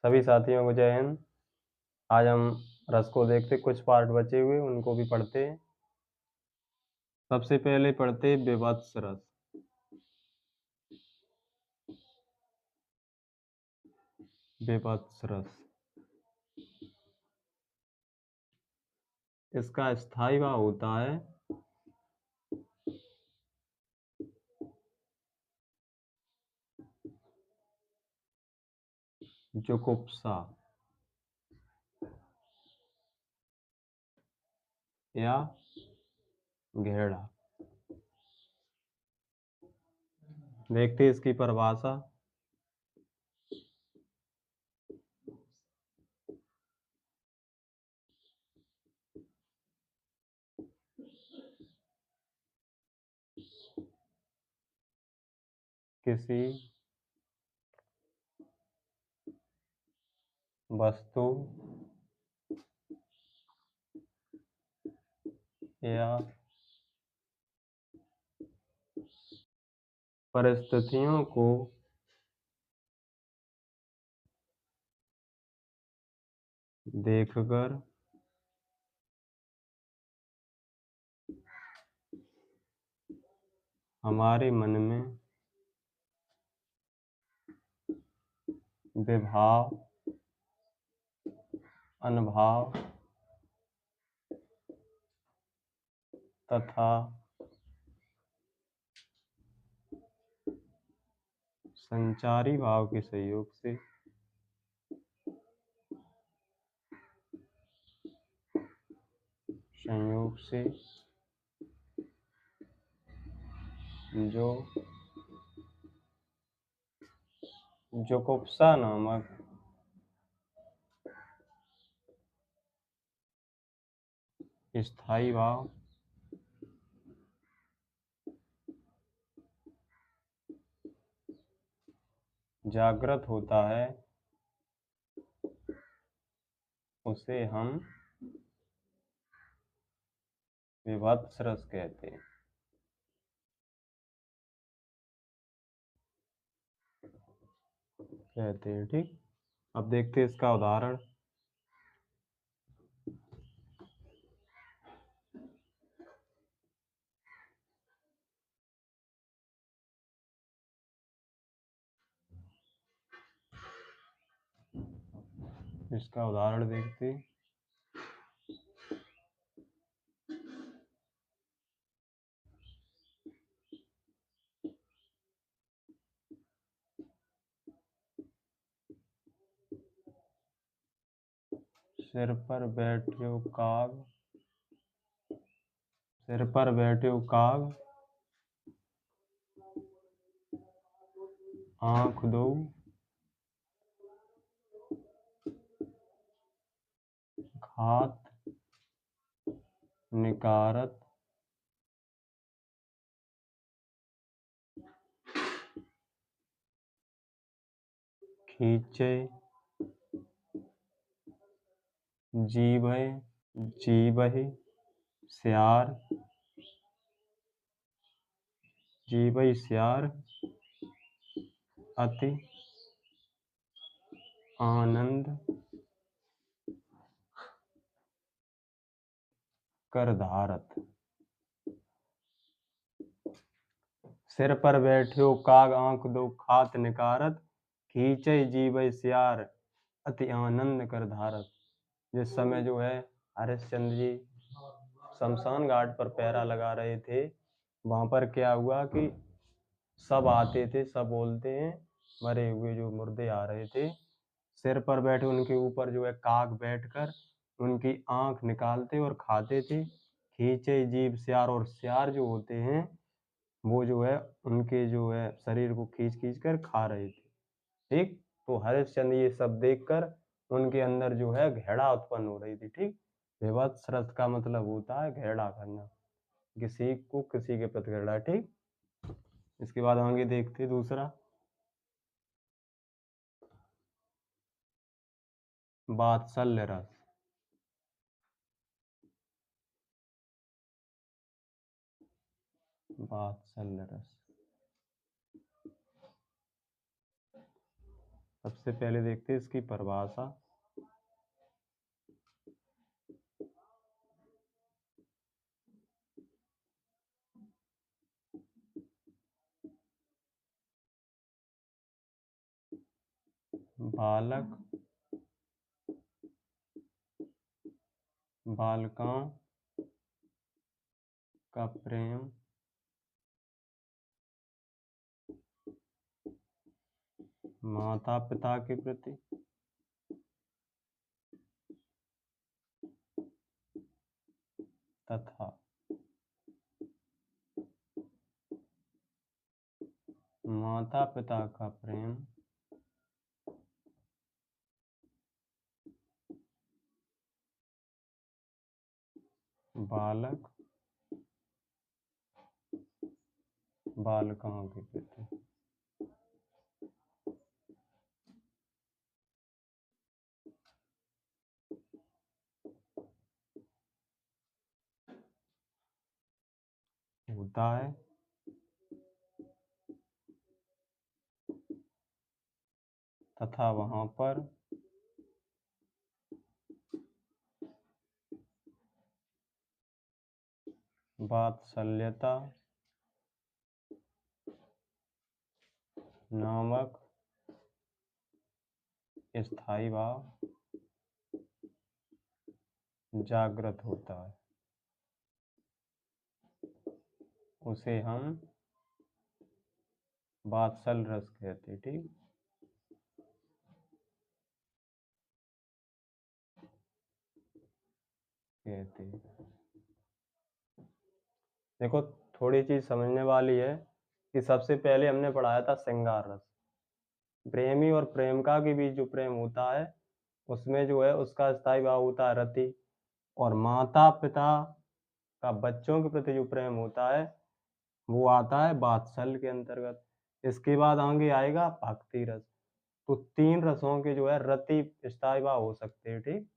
सभी साथियों को जय हिंद। आज हम रस को देखते, कुछ पार्ट बचे हुए उनको भी पढ़ते हैं। सबसे पहले पढ़ते विभत्स रस। विभत्स रस इसका स्थायी भाव होता है जुगुप्सा या घेड़ा। देखते इसकी परिभाषा। किसी वस्तु या परिस्थितियों को देखकर हमारे मन में विभाव, अनुभाव तथा संचारी भाव के सहयोग से जो जुगुप्सा नामक स्थायी भाव जागृत होता है, उसे हम विभत्स रस कहते हैं। ठीक, अब देखते हैं इसका उदाहरण। इसका उदाहरण देखते हैं। सिर पर बैठ्यो काग, सिर पर बैठ्यो काग, आँख दो खात निकारत, खींचे जीभय, जीभहि स्यार, जीभहि स्यार, अति आनंद कर धारत। सिर पर बैठ्यो काग, आँख दो खात निकारत, खींचे जीभहि स्यार, अति आनंद कर धारत। जिस समय जो है हरिश्चंद्र जी शमशान घाट पर पहरा लगा रहे थे, वहां पर क्या हुआ कि सब आते थे, सब बोलते हैं, मरे हुए जो मुर्दे आ रहे थे, सिर पर बैठे उनके ऊपर जो है काग बैठकर उनकी आंख निकालते और खाते थे। खींचे जीभ स्यार, और स्यार जो होते हैं वो जो है उनके जो है शरीर को खींच खींच कर खा रहे थे। ठीक, तो हरिश्चंद्र ये सब देखकर उनके अंदर जो है घृणा उत्पन्न हो रही थी। ठीक, विभत्स रस का मतलब होता है घृणा करना, किसी को किसी के प्रति घृणा। ठीक, इसके बाद आगे देखते दूसरा, वात्सल्य रस। वात्सल्य रस सबसे पहले देखते हैं इसकी परिभाषा। बालक बालिकाओं का प्रेम माता पिता के प्रति तथा माता पिता का प्रेम बालक बालिकाओं के प्रति होता है तथा वहाँ पर वात्सल्यता नामक स्थायी भाव जागृत होता है, उसे हम वात्सल रस कहते। ठीक, कहते। देखो थोड़ी चीज समझने वाली है कि सबसे पहले हमने पढ़ाया था श्रृंगार रस। प्रेमी और प्रेमिका के बीच जो प्रेम होता है उसमें जो है उसका स्थायी भाव होता है रति, और माता पिता का बच्चों के प्रति जो प्रेम होता है वो आता है वात्सल्य के अंतर्गत। इसके बाद आगे आएगा भक्ति रस। तो तीन रसों के जो है रति स्थायी भाव हो सकते हैं। ठीक,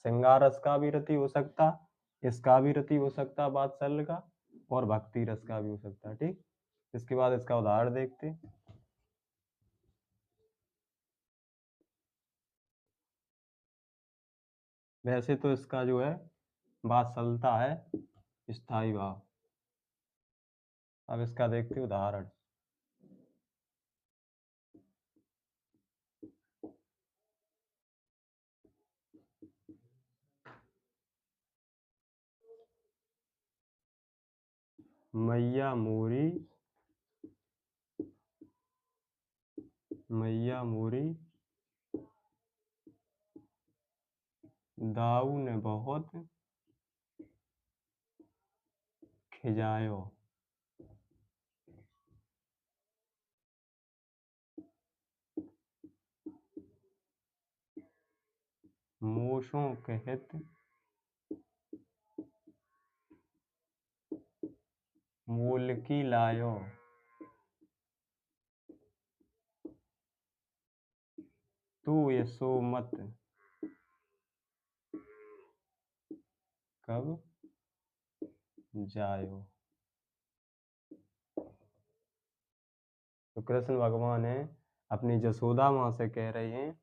श्रृंगार रस का भी रति हो सकता, इसका भी रति हो सकता वात्सल्य का, और भक्ति रस का भी हो सकता। ठीक, इसके बाद इसका उदाहरण देखते। वैसे तो इसका जो है वात्सल्यता है स्थायी भाव। अब इसका देखते उदाहरण। मैया मोरी दाऊ ने बहुत खिजायो। मूसों कहत मूल की लायो। तू यसो मत कब जायो। तो कृष्ण भगवान है अपनी जसोदा माँ से कह रहे हैं,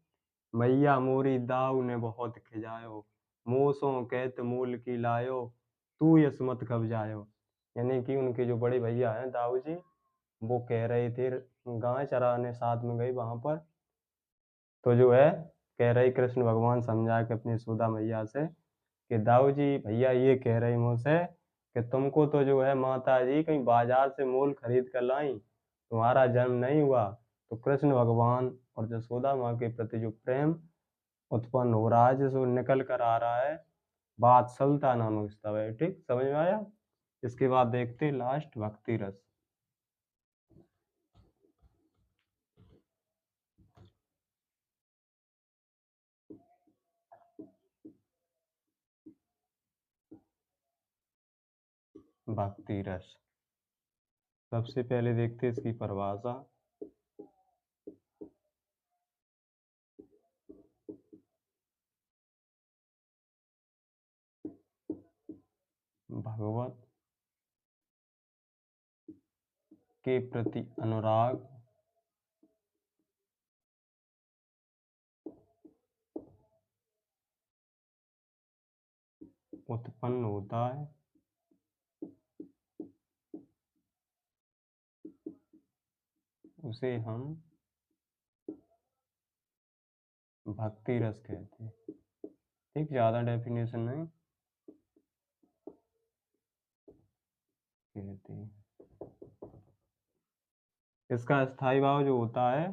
मैया मोरी दाऊ ने बहुत खिजायो, मूसों कहत मूल की लायो, तू यसमत कब जायो। यानी कि उनके जो बड़े भैया हैं दाऊ जी, वो कह रहे थे गाय चराने साथ में गई वहां पर, तो जो है कह रही कृष्ण भगवान समझा के अपनी यशोदा मैया से कि दाऊ जी भैया ये कह रही मुझसे कि तुमको तो जो है माता जी कहीं बाजार से मूल खरीद कर लाई, तुम्हारा जन्म नहीं हुआ। तो कृष्ण भगवान और यशोदा माँ के प्रति जो प्रेम उत्पन्न हो रहा है जिसको निकल कर आ रहा है वात्सल्यता नामक स्तव है। ठीक, समझ में आया। इसके बाद देखते लास्ट भक्ति रस। भक्ति रस सबसे पहले देखते इसकी परिभाषा। भगवत के प्रति अनुराग उत्पन्न होता है उसे हम भक्ति रस कहते हैं। ठीक, ज़्यादा डेफिनेशन नहीं कहते हैं। इसका स्थायी भाव जो होता है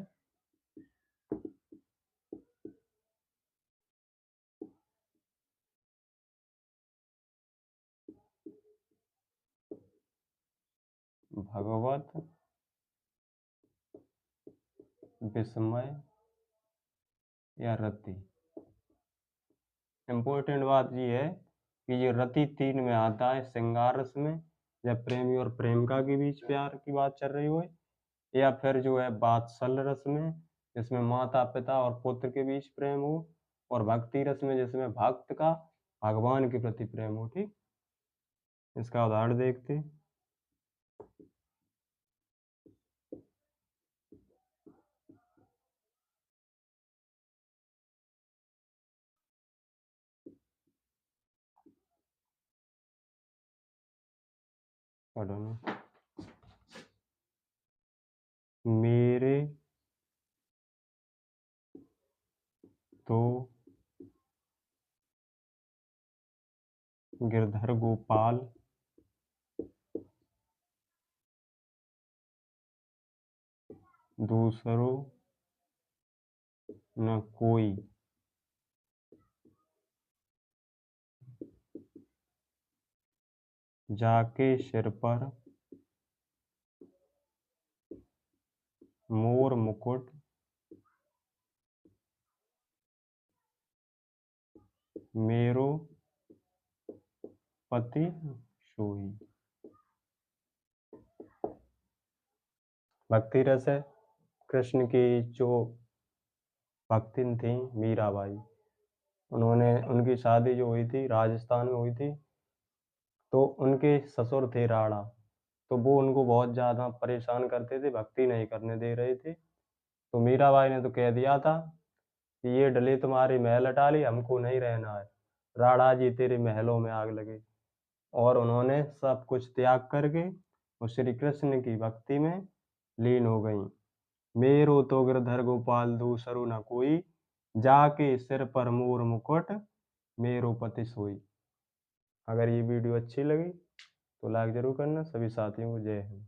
भगवत विस्मय या रति। इम्पोर्टेंट बात ये है कि ये रति 3 में आता है, श्रृंगार रस में, जब प्रेमी और प्रेमिका के बीच प्यार की बात चल रही हो, या फिर जो है वात्सल्य रस में जिसमें माता पिता और पुत्र के बीच प्रेम हो, और भक्ति रस में जिसमें भक्त का भगवान के प्रति प्रेम हो। ठीक, इसका उदाहरण देखते। मेरे तो गिरधर गोपाल दूसरों न कोई, जाके सिर पर मोर मुकुट मेरो पति सोई। भक्ति रस है कृष्ण की जो भक्तिन थी मीराबाई, उनकी शादी जो हुई थी राजस्थान में हुई थी, तो उनके ससुर थे राणा, तो वो उनको बहुत ज़्यादा परेशान करते थे, भक्ति नहीं करने दे रहे थे। तो मीराबाई ने तो कह दिया था कि ये डले तुम्हारी महल अटाली, हमको नहीं रहना है, राणा जी तेरे महलों में आग लगे। और उन्होंने सब कुछ त्याग करके और श्री कृष्ण की भक्ति में लीन हो गई। मेरो तो गिरधर गोपाल दूसरो न कोई, जाके सिर पर मोर मुकुट मेरो पति सोई। अगर ये वीडियो अच्छी लगी तो लाइक जरूर करना। सभी साथियों को जय हिंद।